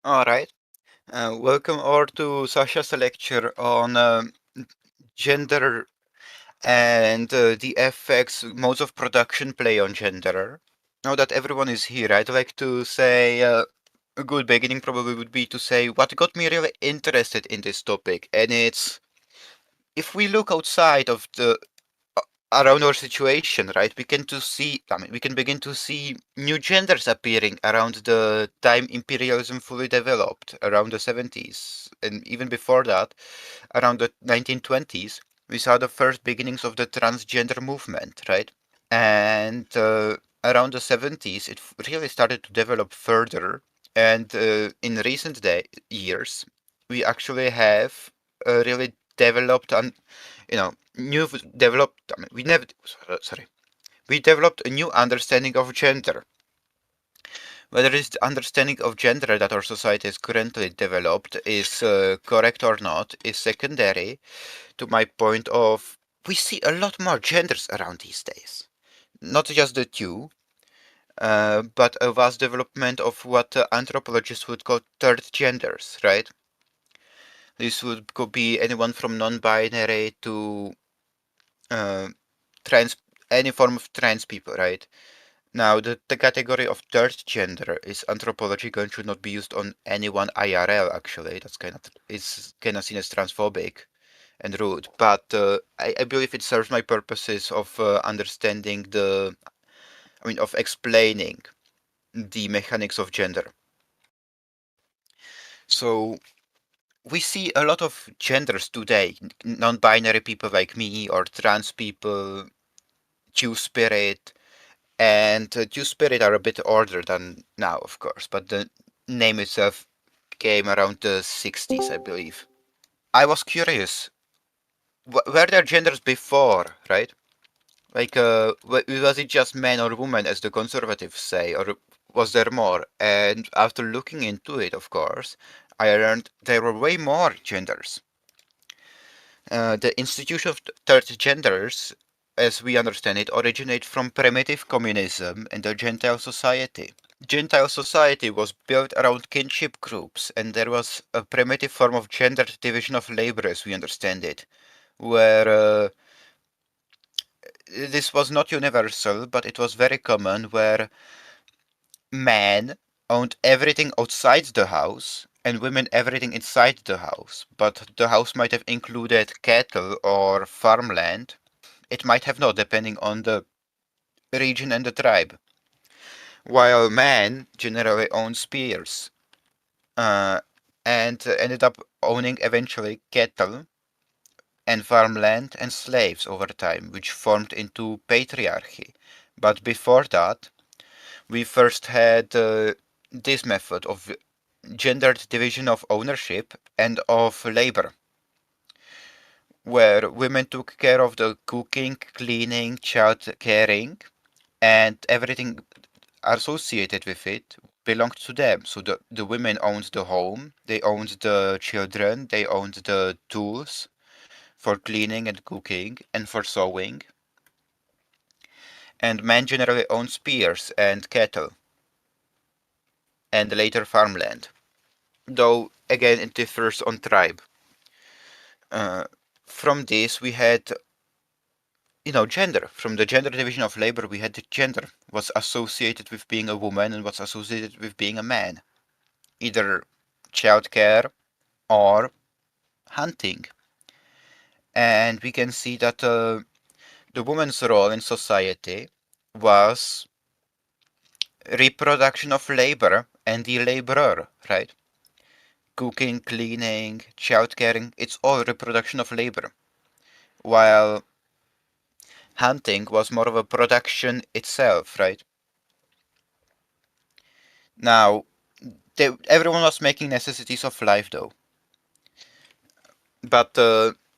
All right. Welcome all to Sasha's lecture on gender and the effects modes of production play on gender. Now that everyone is here, I'd like to say a good beginning probably would be to say what got me really interested in this topic, and it's if we look outside of the around our situation, right, we can begin to see new genders appearing around the time imperialism fully developed, around the 70s, and even before that, around the 1920s, we saw the first beginnings of the transgender movement, right? And around the 70s, really started to develop further, and in recent years, we actually have really developed and new developed. I mean, we never sorry. We developed a new understanding of gender. Whether this understanding of gender that our society has currently developed is correct or not is secondary to my point of we see a lot more genders around these days. Not just the two, but a vast development of what anthropologists would call third genders, right? Could be anyone from non-binary to uh, trans, any form of trans people, right? Now, the category of third gender is anthropological and should not be used on anyone IRL. Actually, it's kind of seen as transphobic and rude. But I believe it serves my purposes of understanding of explaining the mechanics of gender. So we see a lot of genders today: non-binary people like me, or trans people, two-spirit, and two-spirit are a bit older than now, of course, but the name itself came around the 60s, I believe. I was curious, were there genders before, right? Like, was it just man or woman, as the conservatives say, or was there more? And after looking into it, of course, I learned there were way more genders. The institution of third genders, as we understand it, originate from primitive communism and the Gentile society. Gentile society was built around kinship groups, and there was a primitive form of gendered division of labor, as we understand it, where this was not universal, but it was very common, where men owned everything outside the house and women everything inside the house. But the house might have included cattle or farmland. It might have not, depending on the region and the tribe. While men generally owned spears uh, and ended up owning eventually cattle and farmland and slaves over time, which formed into patriarchy. But before that, we first had this method of gendered division of ownership and of labor, where women took care of the cooking, cleaning, child caring, and everything associated with it belonged to them. So the women owned the home, they owned the children, they owned the tools for cleaning and cooking and for sewing. And men generally owned spears and cattle and later farmland. Though again it differs on tribe. Uh, from this we had gender. From the gender division of labor we had the gender. What's associated with being a woman and what's associated with being a man. Either childcare or hunting. And we can see that the woman's role in society was reproduction of labor and the laborer, right? Cooking, cleaning, child caring, it's all reproduction of labor. While hunting was more of a production itself, right? Now, everyone was making necessities of life though. But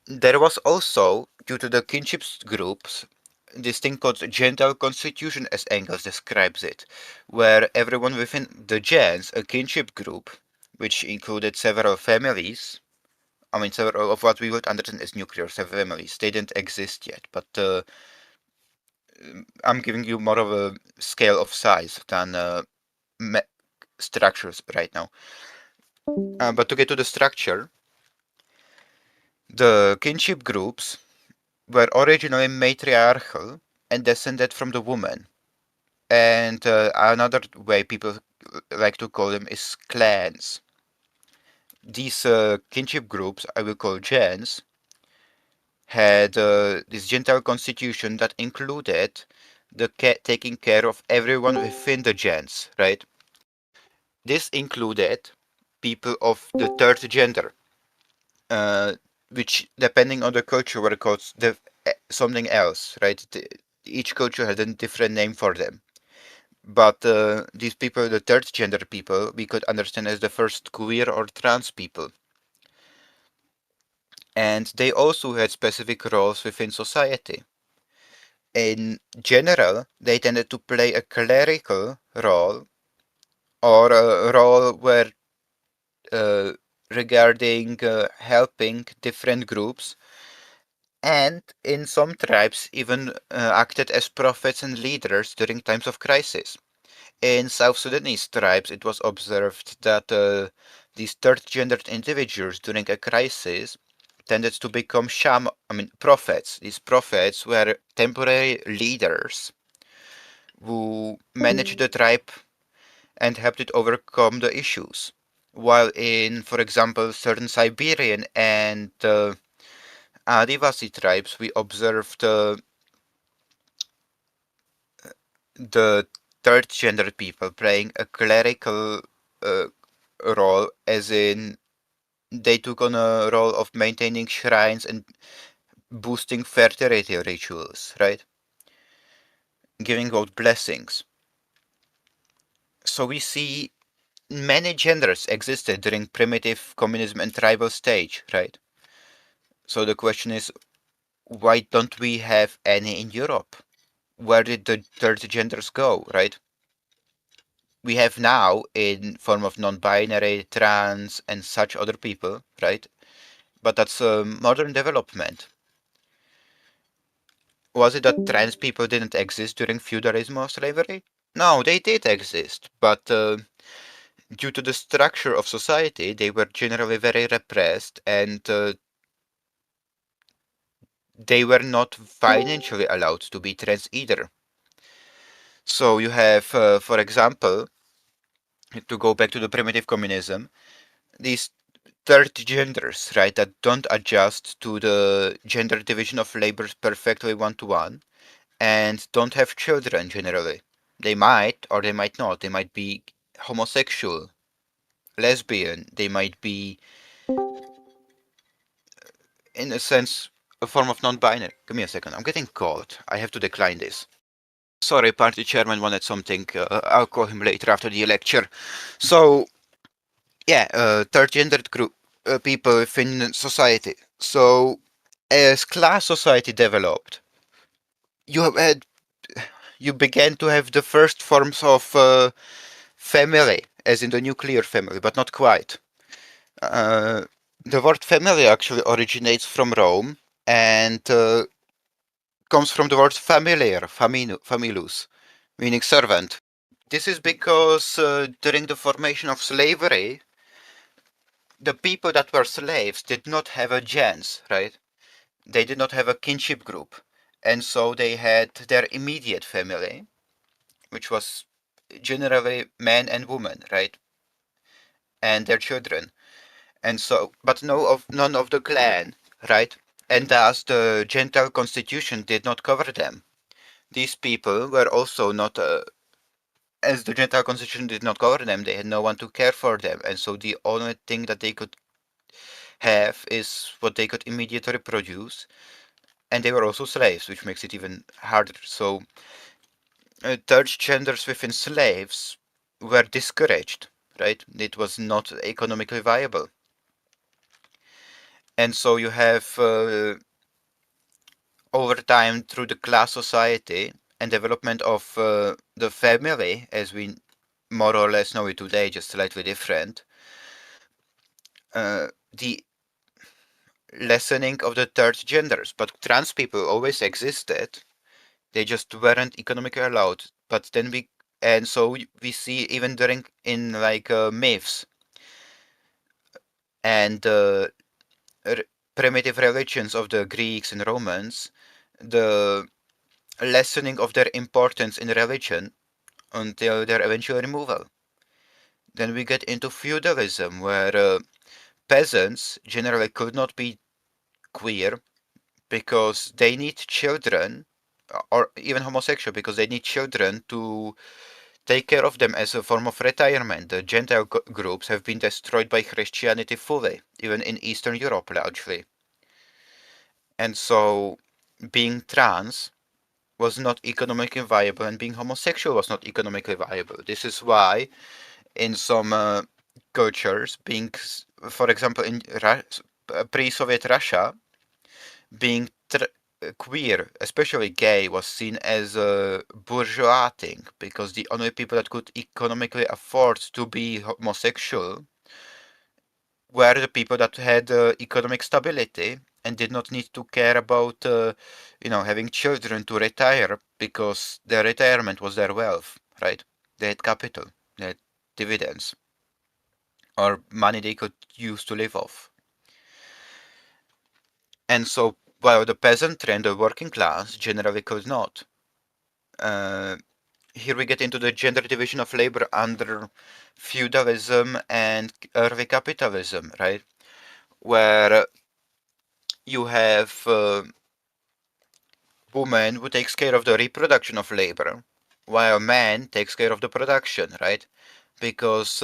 there was also, due to the kinship groups, this thing called gentile constitution, as Engels describes it, where everyone within the gens, a kinship group, which included several families, I mean, several of what we would understand as nuclear families, they didn't exist yet, but I'm giving you more of a scale of size than structures right now. But to get to the structure, the kinship groups were originally matriarchal and descended from the woman. And another way people like to call them is clans. These kinship groups, I will call gens, had this gentile constitution that included the taking care of everyone within the gens, right? This included people of the third gender, uh, which, depending on the culture, were called something else, right? Each culture had a different name for them. But these people, the third gender people, we could understand as the first queer or trans people. And they also had specific roles within society. In general, they tended to play a clerical role or a role where regarding helping different groups, and in some tribes even acted as prophets and leaders during times of crisis. In South Sudanese tribes, it was observed that these third-gendered individuals during a crisis tended to become prophets. These prophets were temporary leaders who managed the tribe and helped it overcome the issues. While in, for example, certain Siberian and Adivasi tribes, we observed the third gender people playing a clerical uh, role, as in they took on a role of maintaining shrines and boosting fertility rituals, right? Giving out blessings. So we see many genders existed during primitive communism and tribal stage, right? So the question is, why don't we have any in Europe? Where did the third genders go, right? We have now in form of non-binary, trans, and such other people, right? But that's a modern development. Was it that trans people didn't exist during feudalism or slavery? No, they did exist, but due to the structure of society, they were generally very repressed, and they were not financially allowed to be trans either. So you have, for example, to go back to the primitive communism, these third genders, right, that don't adjust to the gender division of labor perfectly one to one and don't have children generally. They might or they might not. They might be homosexual, lesbian. They might be, in a sense, a form of non-binary. Give me a second. I'm getting called. I have to decline this. Sorry, party chairman wanted something. I'll call him later after the lecture. So, yeah, third gendered group people within society. So, as class society developed, you have had you began to have the first forms of family, as in the nuclear family, but not quite. Uh, the word family actually originates from Rome and comes from the word familiar, familus, meaning servant. This is because during the formation of slavery, the people that were slaves did not have a gens, right? They did not have a kinship group. And so they had their immediate family, which was generally men and women, right? And their children. And so, but none of the clan, right? And thus the Gentile constitution did not cover them. These people were also not, as the Gentile constitution did not cover them, they had no one to care for them. And so the only thing that they could have is what they could immediately produce. And they were also slaves, which makes it even harder. So third genders within slaves were discouraged, right? It was not economically viable. And so you have over time through the class society and development of the family as we more or less know it today, just slightly different, the lessening of the third genders. But trans people always existed, they just weren't economically allowed. But then we see even during in like myths, and the primitive religions of the Greeks and Romans, the lessening of their importance in religion until their eventual removal. Then we get into feudalism, where peasants generally could not be queer because they need children, or even homosexual because they need children to take care of them as a form of retirement. The Gentile groups have been destroyed by Christianity fully, even in Eastern Europe largely. And so being trans was not economically viable and being homosexual was not economically viable. This is why in some cultures, being, for example, in pre-Soviet Russia, being queer, especially gay, was seen as a bourgeois thing because the only people that could economically afford to be homosexual were the people that had economic stability and did not need to care about, having children to retire because their retirement was their wealth, right? They had capital, they had dividends, or money they could use to live off. And so, while the peasant and the working class generally could not. Uh, Here we get into the gender division of labor under feudalism and early capitalism, right? Where you have woman who takes care of the reproduction of labor, while man takes care of the production, right? Because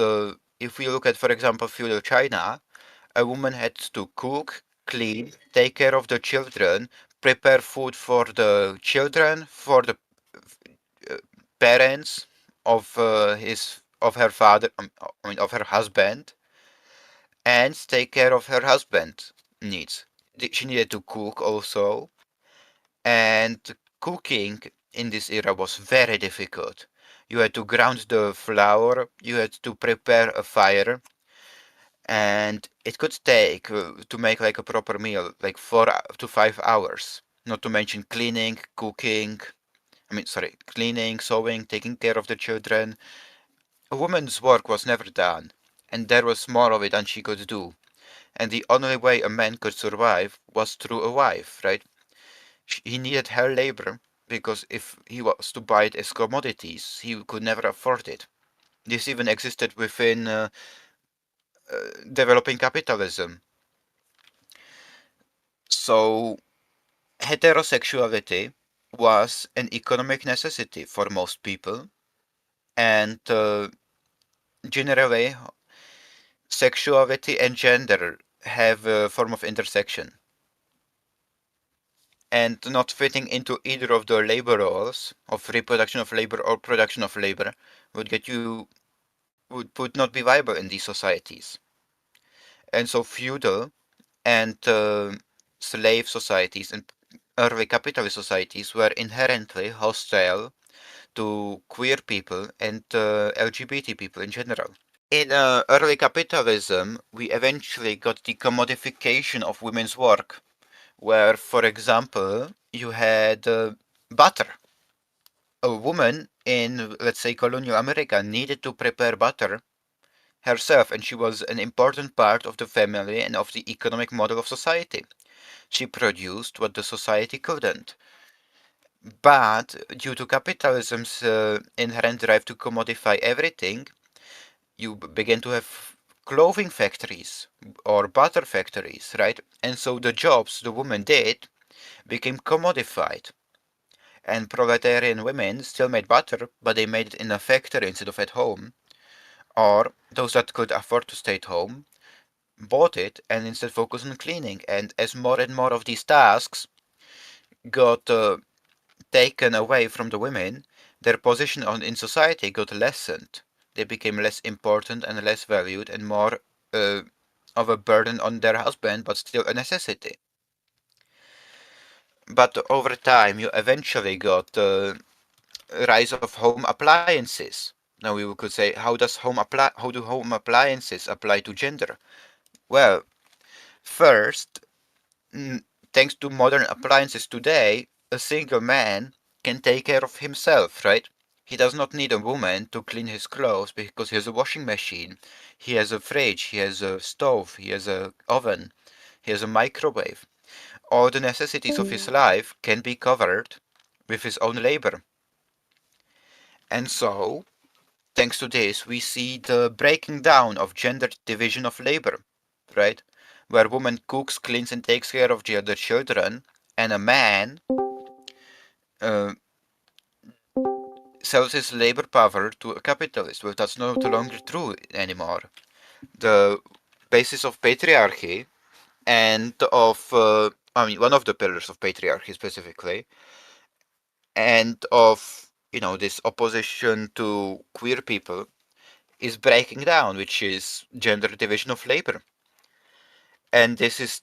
if we look at, for example, feudal China, a woman had to cook, clean, take care of the children, prepare food for the children, for the uh, parents of her father, of her husband, and take care of her husband needs. She needed to cook also, and cooking in this era was very difficult. You had to ground the flour, you had to prepare a fire, and it could take to make like a proper meal like 4 to 5 hours. Not to mention cleaning, cooking. Cleaning, sewing, taking care of the children. A woman's work was never done, and there was more of it than she could do. And the only way a man could survive was through a wife, right? He needed her labor because if he was to buy it as commodities, he could never afford it. This even existed within developing capitalism. So, heterosexuality was an economic necessity for most people, and generally, sexuality and gender have a form of intersection. And not fitting into either of the labor roles of reproduction of labor or production of labor would not be viable in these societies. And so feudal and slave societies and early capitalist societies were inherently hostile to queer people and LGBT people in general. In early capitalism, we eventually got the commodification of women's work, where, for example, you had butter. A woman in, let's say, colonial America needed to prepare butter herself, and she was an important part of the family and of the economic model of society. She produced what the society couldn't. But due to capitalism's inherent drive to commodify everything, you begin to have clothing factories or butter factories, right? And so the jobs the woman did became commodified. And proletarian women still made butter, but they made it in a factory instead of at home. Or those that could afford to stay at home bought it and instead focused on cleaning. And as more and more of these tasks got taken away from the women, their position in society got lessened. They became less important and less valued and more uh, of a burden on their husband, but still a necessity. But over time, you eventually got the rise of home appliances. Now we could say, how do home appliances apply to gender? Well, first, thanks to modern appliances today, a single man can take care of himself, right? He does not need a woman to clean his clothes because he has a washing machine. He has a fridge, he has a stove, he has a oven, he has a microwave. All the necessities of his life can be covered with his own labor. And so, thanks to this, we see the breaking down of gender division of labor, right? Where woman cooks, cleans, and takes care of the other children, and a man uh, sells his labor power to a capitalist. Well, that's no longer true anymore. The basis of patriarchy and of, I mean, one of the pillars of patriarchy specifically, and of, this opposition to queer people is breaking down, which is gender division of labor. And this is,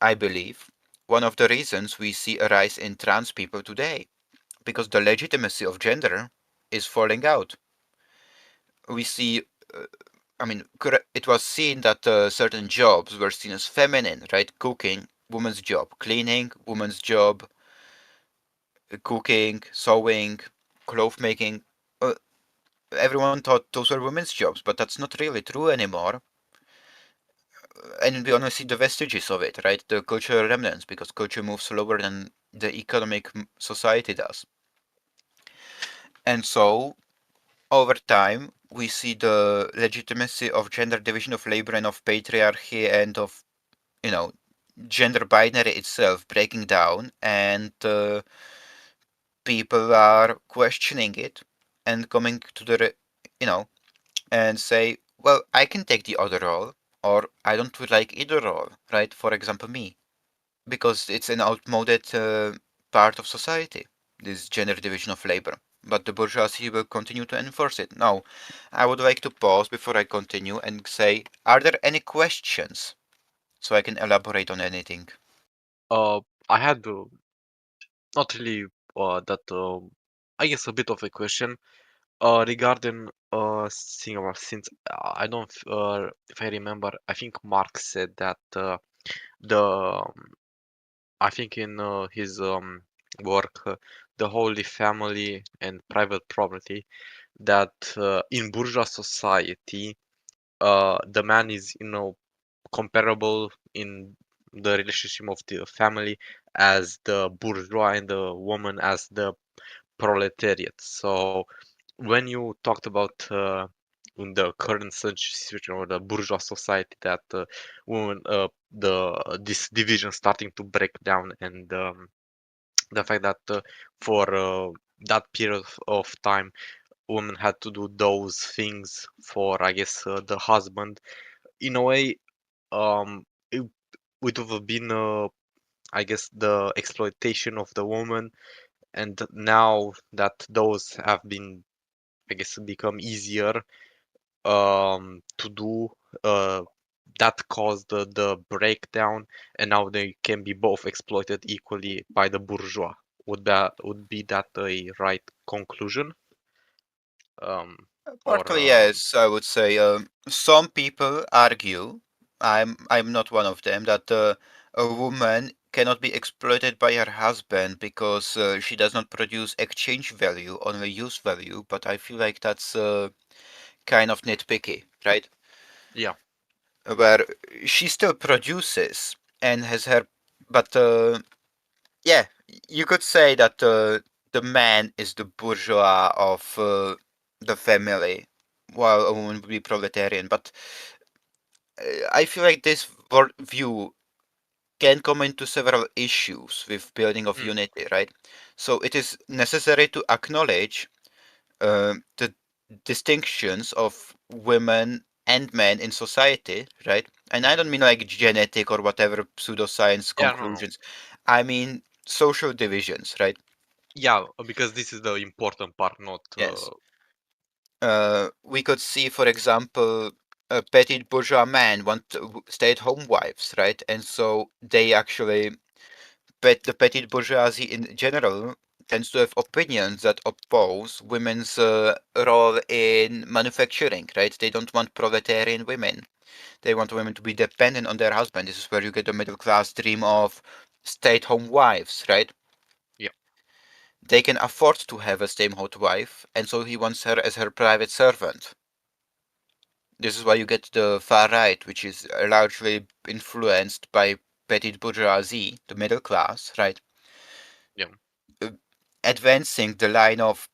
I believe, one of the reasons we see a rise in trans people today, because the legitimacy of gender is falling out. We see, uh, I mean, it was seen that certain jobs were seen as feminine, right? Cooking, woman's job. Cleaning, woman's job. Cooking, sewing, cloth making. Uh, Everyone thought those were women's jobs, but that's not really true anymore. And we only see the vestiges of it, right? The cultural remnants, because culture moves slower than the economic society does. And so, over time, we see the legitimacy of gender division of labor and of patriarchy and of, you know, gender binary itself breaking down, and people are questioning it and coming to you know, and say, well, I can take the other role, or I don't like either role, right? For example, me, because it's an outmoded part of society, this gender division of labor. But the bourgeoisie will continue to enforce it. Now, I would like to pause before I continue and say, are there any questions so I can elaborate on anything? I had not really that I guess a bit of a question regarding cinema since I don't if I remember I think Marx said that the I think in his work the Holy Family and Private Property that in bourgeois society the man is comparable in the relationship of the family as the bourgeois and the woman as the proletariat. So when you talked about in the current situation or the bourgeois society that women this division starting to break down and the fact that for that period of time women had to do those things for I guess the husband in a way it would have been I guess the exploitation of the woman and now that those have been I guess become easier to do uh, that caused the breakdown and now they can be both exploited equally by the bourgeois. Would be that a right conclusion? Or Partly, yes, I would say. Some people argue, I'm not one of them, that a woman cannot be exploited by her husband because she does not produce exchange value, only use value. But I feel like that's kind of nitpicky, right? yeah, Where she still produces and has her, but yeah, you could say that the man is the bourgeois of the family, while a woman would be proletarian. But I feel like this view can come into several issues with building of mm, unity, right? So it is necessary to acknowledge the distinctions of women and men in society, right? And I mhm. don't mean like genetic or whatever pseudoscience Yeah, no. conclusions. I mean social divisions, right? Yeah, because this is the important part, not Yes. We could see, for example, a petty bourgeois man want stay-at-home wives, right? And so they actually, the petty bourgeoisie in general tends to have opinions that oppose women's role in manufacturing, right? They don't want proletarian women. They want women to be dependent on their husband. This is where you get the middle class dream of stay-at-home wives, right? yeah. They can afford to have a stay-at-home wife, and so he wants her as her private servant. This is why you get the far right, which is largely influenced by petty bourgeoisie, the middle class, right? Yeah. Uh, Advancing the line of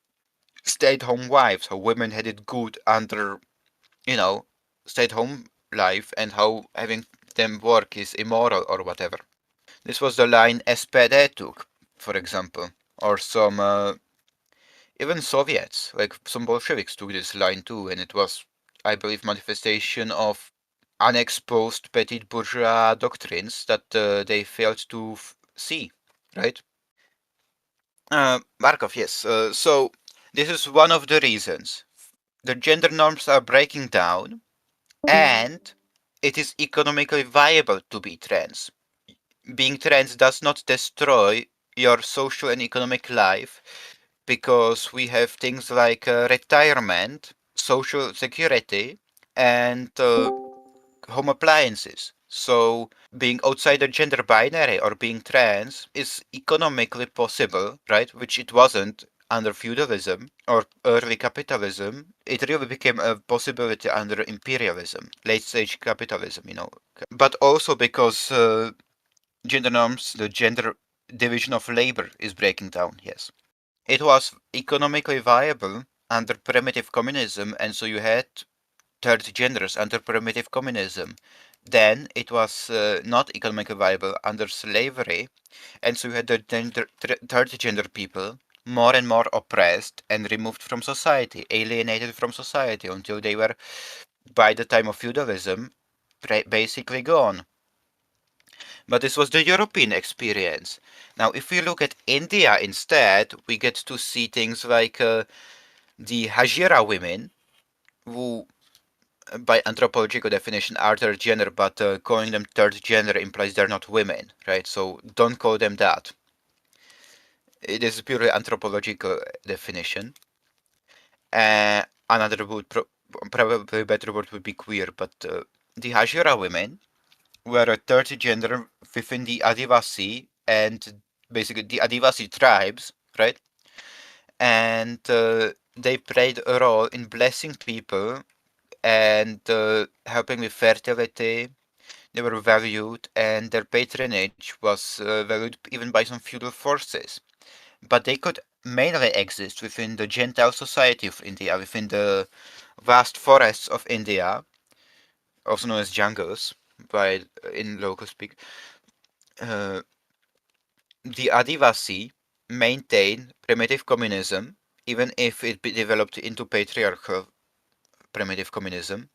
stay-at-home wives, how women had it good under, you know, stay-at-home life, and how having them work is immoral or whatever. This was the line SPD took, for example, or some even Soviets, like some Bolsheviks took this line too, and it was, I believe, manifestation of unexposed petty bourgeois doctrines that they failed to see, right? Markov, yes. So this is one of the reasons. The gender norms are breaking down, and it is economically viable to be trans. Being trans does not destroy your social and economic life because we have things like retirement, social security, and home appliances. So being outside the gender binary or being trans is economically possible, right? Which it wasn't under feudalism or early capitalism. It really became a possibility under imperialism, late stage capitalism. But also because gender norms, the gender division of labor is breaking down, yes. It was economically viable under primitive communism, and so you had third genders under primitive communism. Then it was not economically viable under slavery, and so you had the third gender people more and more oppressed and removed from society, alienated from society until they were, by the time of feudalism, basically gone. But this was the European experience. Now, if we look at India instead, we get to see things like the Hajira women, who by anthropological definition are third gender, but calling them third gender implies they're not women, right? So don't call them that. It is a purely anthropological definition. Another would probably better word would be queer, but the Hajira women were a third gender within the Adivasi and basically the Adivasi tribes, right? And they played a role in blessing people and helping with fertility. They were valued, and their patronage was valued even by some feudal forces. But they could mainly exist within the Gentile society of India, within the vast forests of India, also known as jungles by in local speak. Uh, the Adivasi maintained primitive communism, even if it developed into patriarchal primitive communism,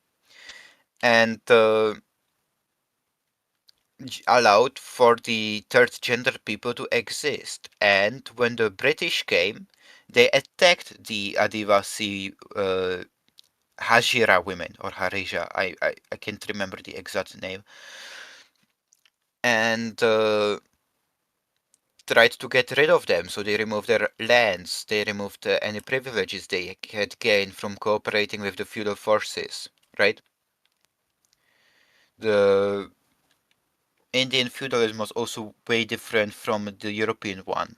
and allowed for the third gender people to exist. And when the British came, they attacked the Adivasi Hajira women or Harija. I can't remember the exact name. And tried to get rid of them. So they removed their lands, they removed any privileges they had gained from cooperating with the feudal forces, right? The Indian feudalism was also way different from the European one,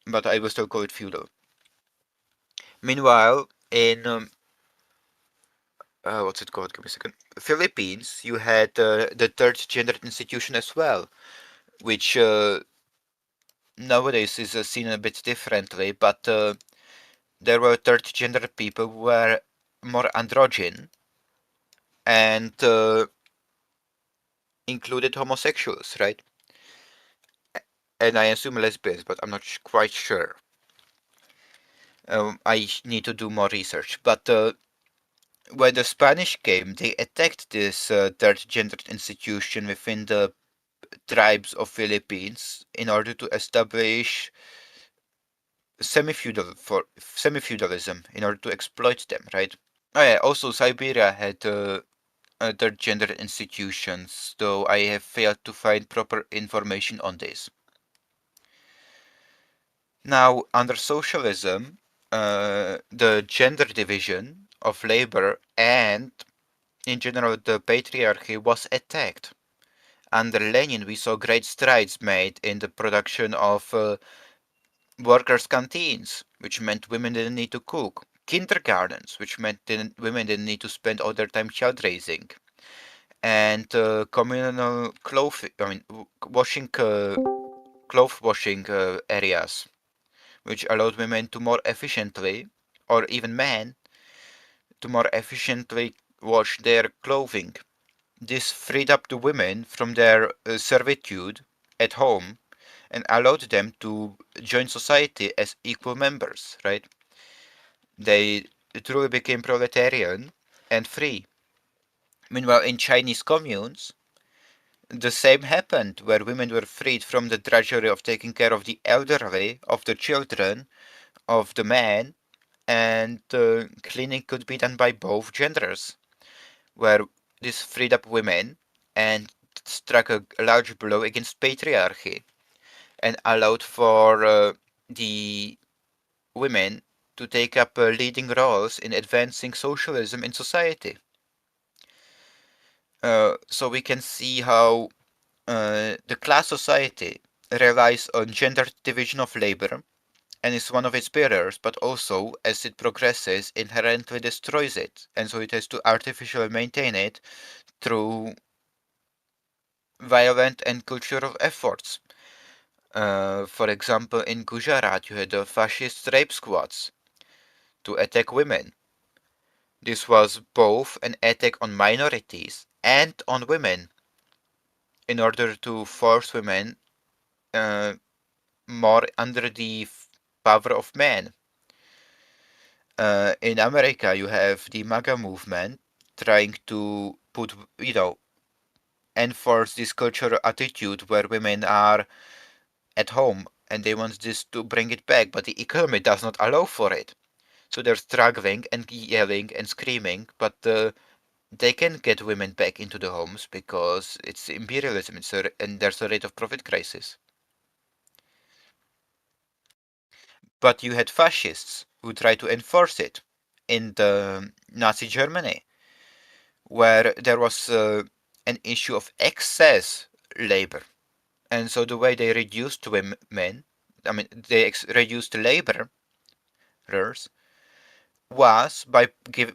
but I will still call it feudal. Meanwhile, in what's it called? Give me a second. Philippines, you had the third gendered institution as well, which nowadays is seen a bit differently. But there were third gender people who were more androgyn and included homosexuals, right? And I assume lesbians, but I'm not quite sure. I need to do more research. But when the Spanish came, they attacked this third gendered institution within the tribes of Philippines in order to establish semi-feudalism in order to exploit them, right? Oh yeah, also Siberia had third gender institutions, though I have failed to find proper information on this. Now, under socialism, the gender division of labor and, in general, the patriarchy was attacked. Under Lenin, we saw great strides made in the production of workers' canteens, which meant women didn't need to cook. kindergartens, which meant women didn't need to spend all their time child raising, and communal washing, cloth washing areas, which allowed women to more efficiently, or even men, to more efficiently wash their clothing. This freed up the women from their servitude at home and allowed them to join society as equal members, right? They truly became proletarian and free. Meanwhile, in Chinese communes, the same happened, where women were freed from the drudgery of taking care of the elderly, of the children, of the men, and cleaning could be done by both genders, where this freed up women and struck a large blow against patriarchy and allowed for the women to take up leading roles in advancing socialism in society. So we can see how the class society relies on gender division of labor and is one of its pillars, but also, as it progresses, inherently destroys it, and so it has to artificially maintain it through violent and cultural efforts. For example, in Gujarat, you had the fascist rape squads to attack women. This was both an attack on minorities and on women in order to force women uh, more under the power of men. In America, you have the MAGA movement trying to enforce this cultural attitude where women are at home and they want this to bring it back, but the economy does not allow for it. So they're struggling and yelling and screaming, but they can get women back into the homes because it's imperialism, and there's a rate of profit crisis. But you had fascists who tried to enforce it in the Nazi Germany, where there was an issue of excess labor. And so the way they reduced women, I mean, they reduced laborers, was by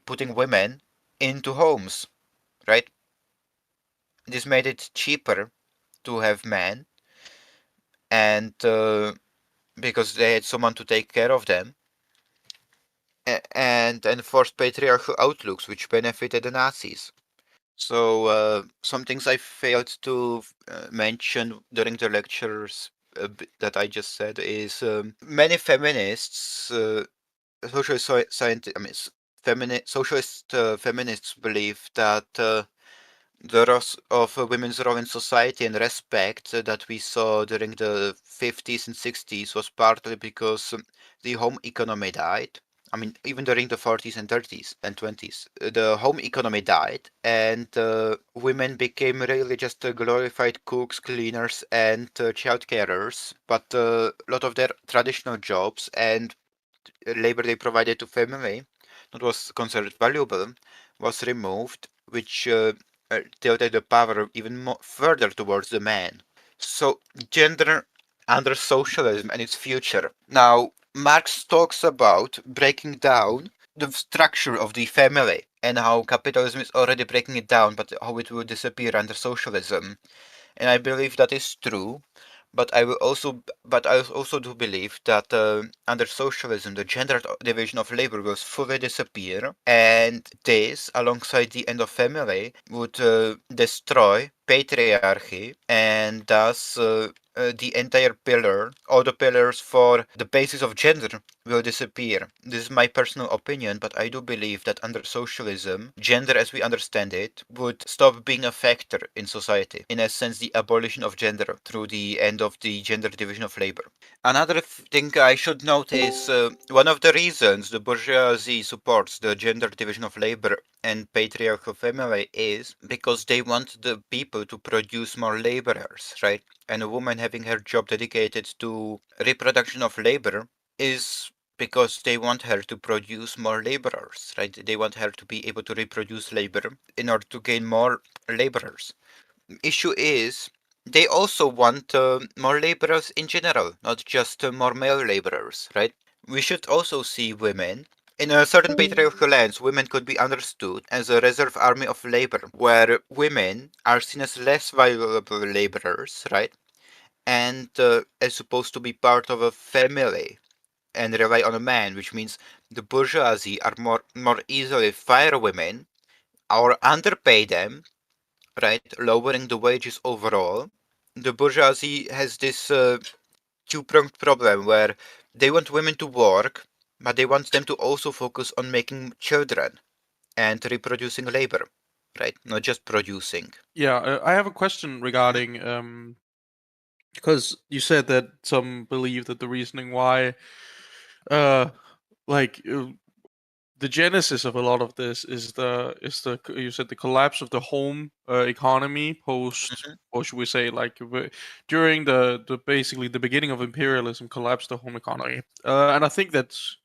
putting women into homes, right? This made it cheaper to have men, and because they had someone to take care of them, and enforced patriarchal outlooks, which benefited the Nazis. So some things I failed to mention during the lectures that I just said is many feminists, socialist scientists, socialist feminists believe that the loss of women's role in society and respect that we saw during the 50s and 60s was partly because the home economy died. I mean, even during the 40s and 30s and 20s, the home economy died, and women became really just glorified cooks, cleaners, and child carers. But a lot of their traditional jobs and labor they provided to family, that was considered valuable, was removed, which tilted the power even more further towards the man. So, gender under socialism and its future. Now, Marx talks about breaking down the structure of the family and how capitalism is already breaking it down, but how it will disappear under socialism. And I believe that is true. But I also do believe that under socialism, the gender division of labor will fully disappear, and this, alongside the end of family, would destroy patriarchy, and thus the entire pillar, all the pillars for the basis of gender, will disappear. This is my personal opinion, but I do believe that under socialism, gender as we understand it would stop being a factor in society. In essence, the abolition of gender through the end of the gender division of labor. Another thing I should note is one of the reasons the bourgeoisie supports the gender division of labor and patriarchal family is because they want the people to produce more laborers, right? And a woman having her job dedicated to reproduction of labor is because they want her to produce more laborers, right? They want her to be able to reproduce labor in order to gain more laborers. Issue is they also want more laborers in general, not just more male laborers, right? We should also see women In a certain patriarchal lens, women could be understood as a reserve army of labor, where women are seen as less valuable laborers, right? And as supposed to be part of a family and rely on a man, which means the bourgeoisie are more easily fire women or underpay them, right? Lowering the wages overall. The bourgeoisie has this two-pronged problem where they want women to work, but they want them to also focus on making children and reproducing labor, right? Not just producing. Yeah, I have a question Mhm, regarding because you said that some believe that the reasoning why uh like the genesis of a lot of this is the you said the collapse of the home economy post, mhm, or should we say like during the basically the beginning of imperialism collapsed the home economy, and I think that's,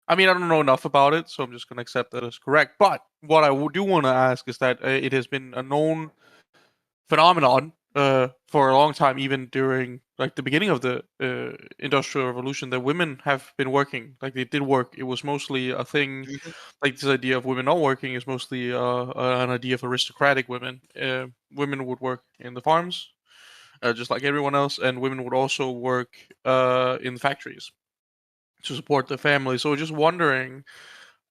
I mean, I don't know enough about it, so I'm just gonna accept that as correct. But what I do want to ask is that it has been a known phenomenon for a long time, even during like the beginning of the industrial revolution, that women have been working. Like they did work. It was mostly a thing. mhm, Like this idea of women not working is mostly an idea of aristocratic women. Women would work in the farms, just like everyone else, and women would also work in factories to support their family. So just wondering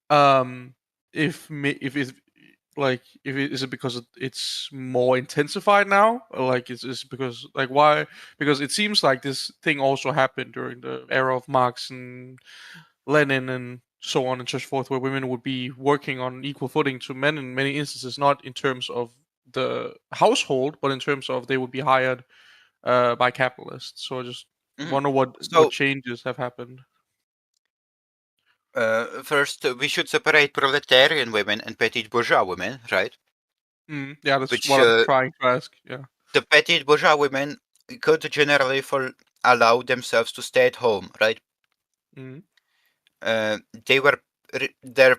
um, if it's like if it is it because it's more intensified now, or like is because like why, because it seems like this thing also happened during the era of Marx and Lenin and so on and so forth, where women would be working on equal footing to men in many instances, not in terms of the household, but in terms of they would be hired by capitalists. So I just mhm. wonder what So, changes have happened. first, we should separate proletarian women and petit bourgeois women, right? Yeah, that's Which what I'm trying to ask. Yeah. the petit bourgeois women could generally allow themselves to stay at home, right? Mm. They were their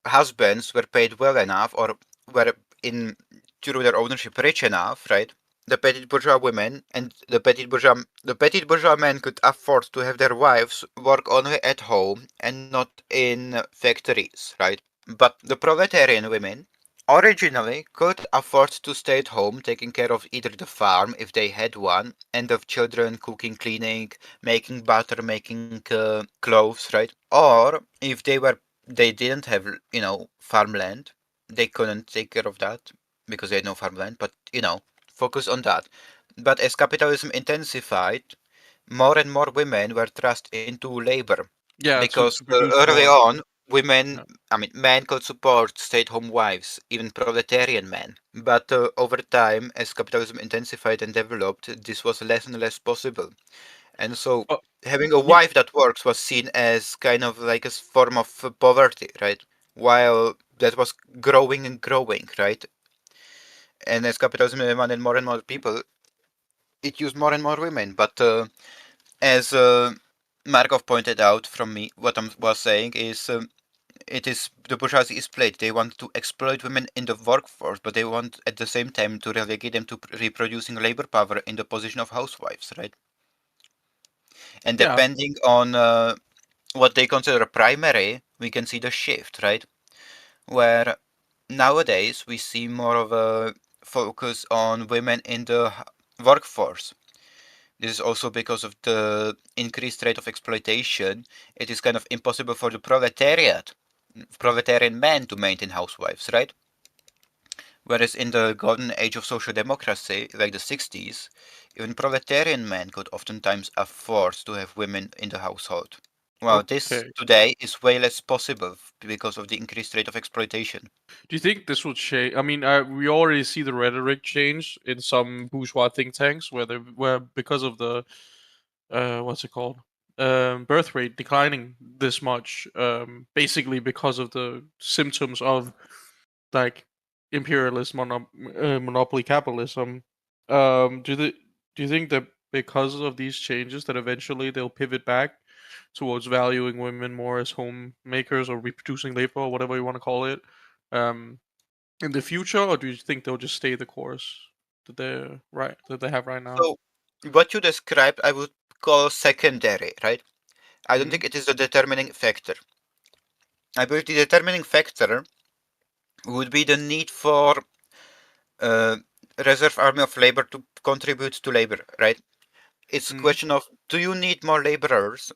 husbands were paid well enough, or were in through their ownership rich enough, right? The petit bourgeois women and the petit bourgeois men could afford to have their wives work only at home and not in factories, right? But the proletarian women originally could afford to stay at home taking care of either the farm if they had one, and of children, cooking, cleaning, making butter, making clothes, right? Or if they didn't have farmland, they couldn't take care of that because they had no farmland. But focus on that. But as capitalism intensified, more and more women were thrust into labor Yeah, because to produce early more. on women, Yeah. I mean, men could support stay-at-home wives, even proletarian men. But over time, as capitalism intensified and developed, this was less and less possible. And so But having a yeah, wife that works was seen as kind of like a form of poverty, right? While that was growing and growing, right? And as capitalism demanded more and more people, it used more and more women. But as Markov pointed out from me, what I was saying is it is the bourgeoisie is split. They want to exploit women in the workforce, but they want at the same time to relegate them to reproducing labor power in the position of housewives, right? And yeah, depending on what they consider primary, we can see the shift, right? Where nowadays we see more of a focus on women in the workforce. This is also because of the increased rate of exploitation. It is kind of impossible for the proletarian men to maintain housewives, right? Whereas in the golden age of social democracy, like the 60s, even proletarian men could oftentimes afford to have women in the household. Well, this okay. today is way less possible because of the increased rate of exploitation. Do you think this will change? I mean, we already see the rhetoric change in some bourgeois think tanks, where because of the what's it called, birth rate declining this much, basically because of the symptoms of like imperialist monopoly capitalism. Do they do you think that because of these changes that eventually they'll pivot back towards valuing women more as homemakers or reproducing labor or whatever you want to call it, um, in the future, or do you think they'll just stay the course that they have right now? So, what you described, I would call secondary, right? I don't Mm. think it is the determining factor. I believe the determining factor would be the need for uh, reserve army of labor to contribute to labor, right? It's a Mm. question of, do you need more laborers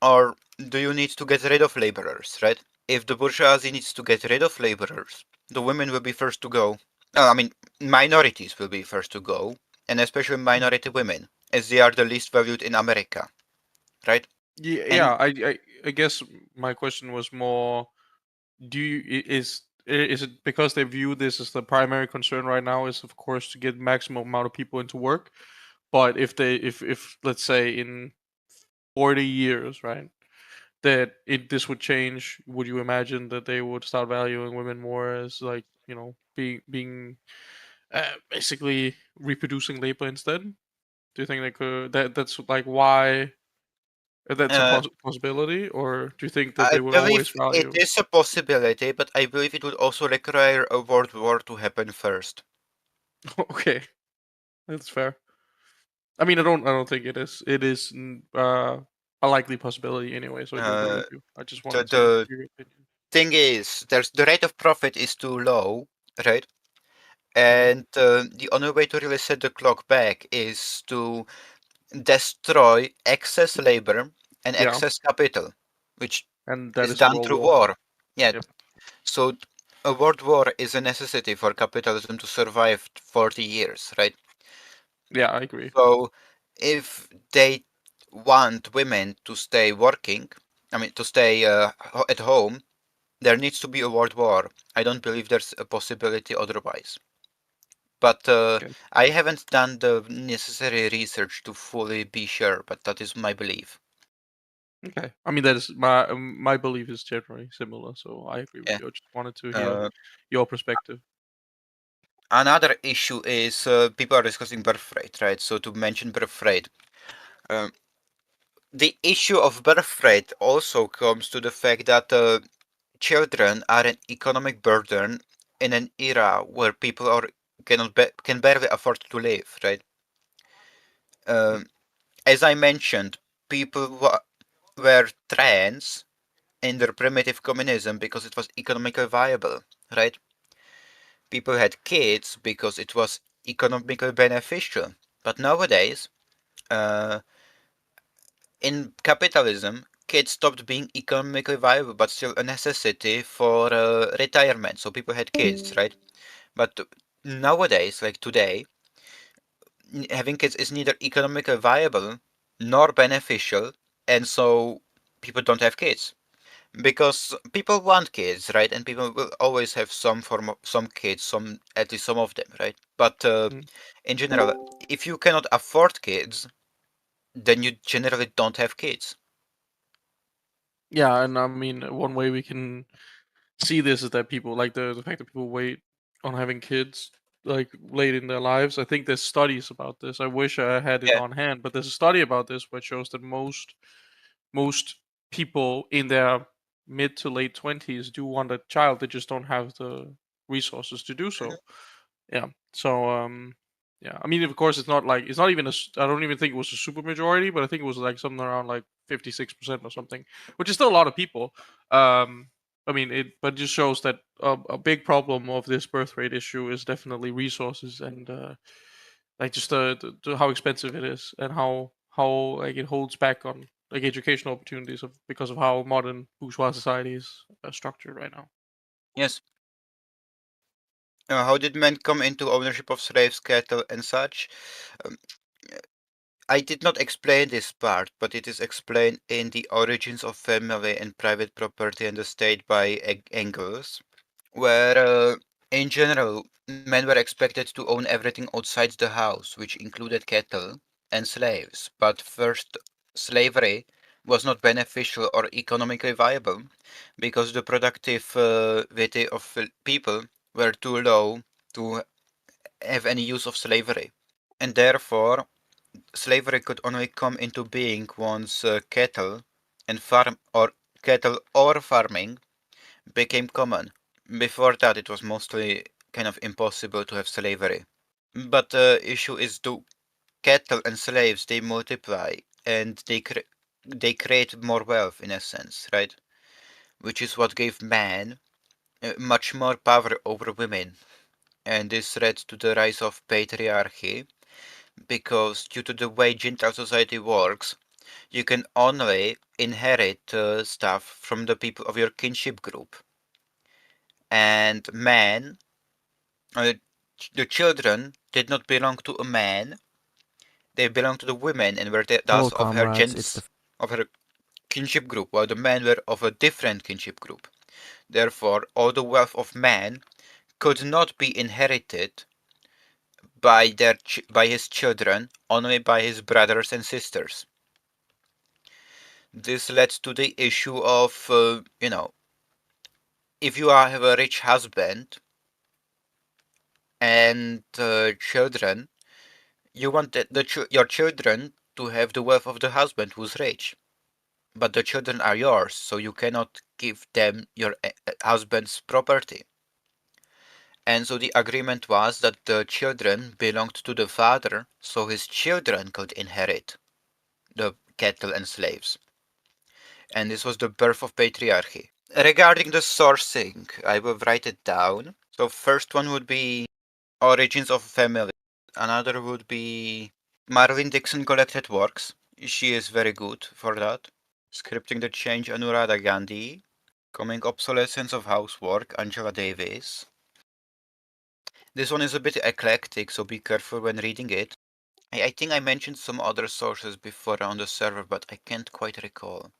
or do you need to get rid of laborers, right? If the bourgeoisie needs to get rid of laborers, the women will be first to go. I mean, minorities will be first to go, and especially minority women, as they are the least valued in America, right? Yeah, And yeah. I guess my question was more: do you is it because they view this as the primary concern right now? Is of course to get maximum amount of people into work, but if let's say in 40 years, right, that this would change, would you imagine that they would start valuing women more as like being basically reproducing labor instead? Do you think they could that's like why that's a uh, possibility, or do you think that I they would always believe it value? is a possibility, but I believe it would also require a world war to happen first. Okay, that's fair. I mean, I don't think it is. It is a likely possibility anyway. So I do agree Uh, with you. I just the wanted to the hear your opinion. thing is, there's the rate of profit is too low, right? Hmm. And the only way to really set the clock back is to destroy excess labor and Yeah, excess capital, which and that is is a done world through war. war. Yeah, Yep. so a world war is a necessity for capitalism to survive 40 years, right? Yeah, I agree. So if they want women to stay working, I mean, to stay at home, there needs to be a world war. I don't believe there's a possibility otherwise. But Okay. I haven't done the necessary research to fully be sure, but that is my belief. Okay. I mean, that is my belief is generally similar, so I agree with Yeah. you. I just wanted to hear Uh, your perspective. Another issue is people are discussing birth rate, right? So to mention birth rate, um, the issue of birth rate also comes to the fact that children are an economic burden in an era where people can barely afford to live, right? Mm. Um, as I mentioned, people were trans in their primitive communism because it was economically viable, right? People had kids because it was economically beneficial. But nowadays, uh, in capitalism, kids stopped being economically viable, but still a necessity for retirement. So people had kids, right? But nowadays, like today, having kids is neither economically viable nor beneficial, and so people don't have kids because people want kids, right? And people will always have some form of some kids, some at least some of them, right? But Mm. in general, if you cannot afford kids, then you generally don't have kids. Yeah, and I mean, one way we can see this is that people like the fact that people wait on having kids like late in their lives. I think there's studies about this. I wish I had it Yeah. on hand, but there's a study about this which shows that most people in their mid to late 20s do want a child. They just don't have the resources to do Mhm. so. Yeah. So yeah. I mean, of course, it's not even I don't even think it was a super majority, but I think it was like something around like 56% or something, which is still a lot of people. Um, I mean, but it just shows that a big problem of this birth rate issue is definitely resources and like just how expensive it is and how like it holds back on like educational opportunities because of how modern bourgeois society is structured right now. Yes. How did men come into ownership of slaves, cattle, and such? Um, I did not explain this part, but it is explained in The Origins of Family and Private Property and the State by Engels, where in general men were expected to own everything outside the house, which included cattle and slaves. But first, slavery was not beneficial or economically viable because the productivity of people were too low to have any use of slavery. And therefore, slavery could only come into being once cattle or farming became common. Before that, it was mostly kind of impossible to have slavery. But the issue is the cattle and slaves they multiply and they create more wealth in a sense, right? which is what gave men much more power over women. And this led to the rise of patriarchy, because due to the way Gentile society works, you can only inherit stuff from the people of your kinship group. And men, uh, the children did not belong to a man, they belonged to the women and were Hello, thus of her comrades. It's the gens, of her kinship group, while the men were of a different kinship group. Therefore, all the wealth of man could not be inherited by his children, only by his brothers and sisters. This led to the issue of, if you have a rich husband and children, you want your children to have the wealth of the husband who's rich. But the children are yours, so you cannot give them your husband's property. And so the agreement was that the children belonged to the father, so his children could inherit the cattle and slaves. And this was the birth of patriarchy. Regarding the sourcing, I will write it down. So first one would be Origins of Family. Another would be Marvin Dixon Collected Works. She is very good for that. Scripting the Change, Anuradha Gandhi. Coming Obsolescence of Housework, Angela Davis. This one is a bit eclectic, so be careful when reading it. I think I mentioned some other sources before on the server, but I can't quite recall.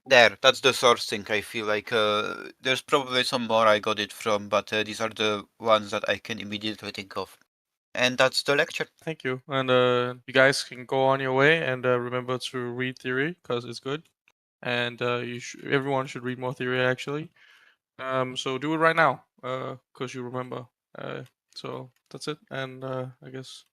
There, that's the sourcing. I feel like there's probably some more I got it from, but these are the ones that I can immediately think of. And that's the lecture. Thank you. And you guys can go on your way and remember to read theory because it's good. And everyone should read more theory actually. So do it right now because you remember. So that's it. And I guess